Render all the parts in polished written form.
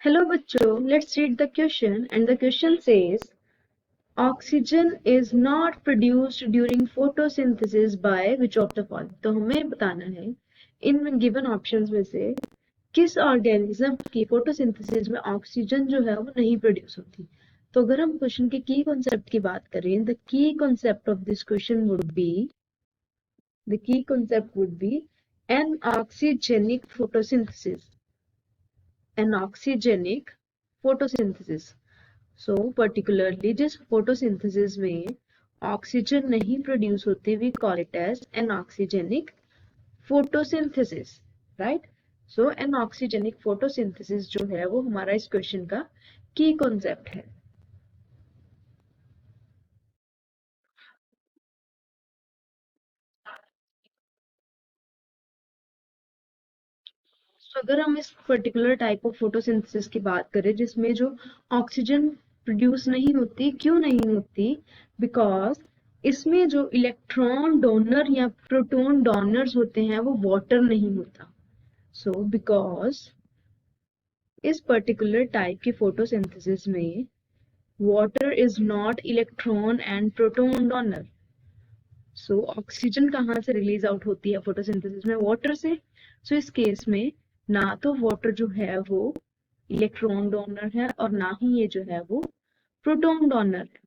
Hello बच्चों, let's read the question and the question says oxygen is not produced during photosynthesis by which of the following। तो हमें बताना है in given options में से किस ऑर्गेनिज्म की फोटोसिंथेसिस में ऑक्सीजन जो है वो नहीं प्रोड्यूस होती। तो अगर हम क्वेश्चन के की कॉन्सेप्ट की बात करें, the key concept of this question would be an oxygenic photosynthesis, anoxygenic photosynthesis. So particularly जिस फोटोसिंथेसिस में ऑक्सीजन नहीं प्रोड्यूस होती, we call it as anoxygenic photosynthesis, right. So anoxygenic photosynthesis जो है वो हमारा इस क्वेश्चन का की कॉन्सेप्ट है। तो अगर हम इस पर्टिकुलर टाइप ऑफ फोटोसिंथेसिस की बात करें जिसमें जो ऑक्सीजन प्रोड्यूस नहीं होती, क्यों नहीं होती? बिकॉज इसमें जो इलेक्ट्रॉन डोनर या प्रोटॉन डोनर्स होते हैं वो वाटर नहीं होता। सो बिकॉज इस पर्टिकुलर टाइप की फोटोसिंथेसिस में water is not electron and proton donor. So oxygen कहाँ से रिलीज आउट होती है फोटोसिंथेसिस में? वाटर से। सो इस केस में ना तो वाटर जो है वो इलेक्ट्रॉन डोनर है और ना ही ये जो है वो प्रोटॉन डोनर है।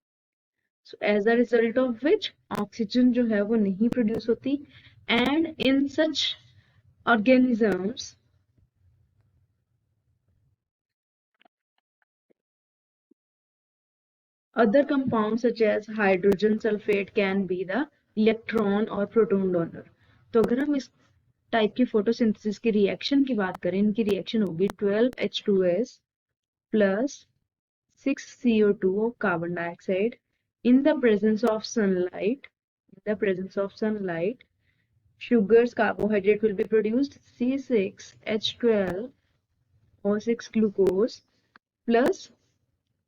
So as a result of which oxygen जो है वो नहीं प्रोड्यूस होती। And in such organisms other compounds such as hydrogen sulfate can be the electron or proton donor। तो अगर हम इस टाइप की फोटोसिंथेसिस की रिएक्शन की बात करें, इनकी रिएक्शन होगी 12H2S plus 6CO2 of carbon dioxide in the presence of sunlight। In the presence of sunlight, sugars, carbohydrate will be produced, C6H12 or 6 glucose plus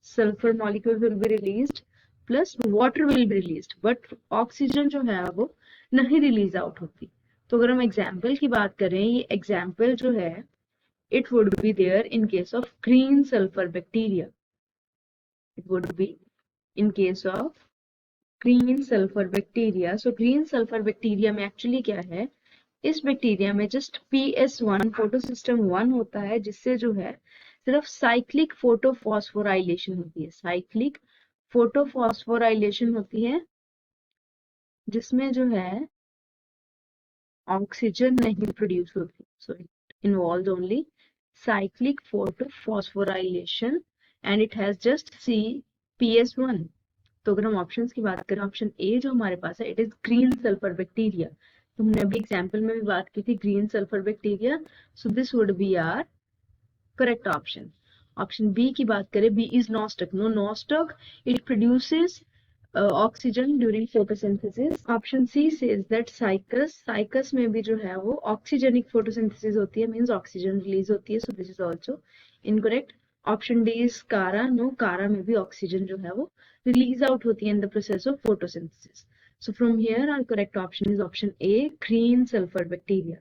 sulfur molecule will be released plus water will be released, but oxygen जो है वो नहीं release out होती। तो अगर हम example की बात करें, ये एग्जाम्पल जो है it would be there in case of green sulfur bacteria। It would be in case of green sulfur bacteria। So green sulfur bacteria में एक्चुअली क्या है, इस बैक्टीरिया में जस्ट PS1 फोटोसिस्टम 1 होता है, जिससे जो है सिर्फ साइक्लिक फोटोफॉस्फोराइलेशन होती है। साइक्लिक फोटोफॉस्फोराइलेशन होती है जिसमें जो है ऑक्सीजन नहीं प्रोड्यूस होती। So it involves only cyclic photosphorylation and it has just PS1। तो अगर हम ऑप्शंस की बात करें, ऑप्शन ए जो हमारे पास है, it is green sulphur bacteria. तो हमने अभी एग्जांपल में भी बात की थी green sulphur bacteria. So this would be our correct option. Option B की बात करें, B is Nostoc. No Nostoc, it produces oxygen during photosynthesis. Option C says that Cycas, Cycas में भी जो है वो ऑक्सीजेनिक फोटोसिंथेसिस होती है, मींस ऑक्सीजन रिलीज होती है। So this is also incorrect. Option D is कारा। नो, कारा में भी ऑक्सीजन जो है वो रिलीज आउट होती है in the process of photosynthesis. So from here our correct option is option A, green sulphur bacteria.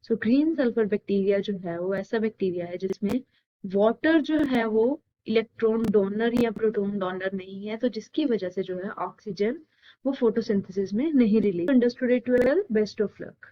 So green sulphur bacteria जो है वो ऐसा बैक्टीरिया है जिसमें वाटर जो है वो इलेक्ट्रॉन डोनर या प्रोटॉन डोनर नहीं है, तो जिसकी वजह से जो है ऑक्सीजन वो फोटोसिंथेसिस में नहीं release. Understood it well? Best of luck.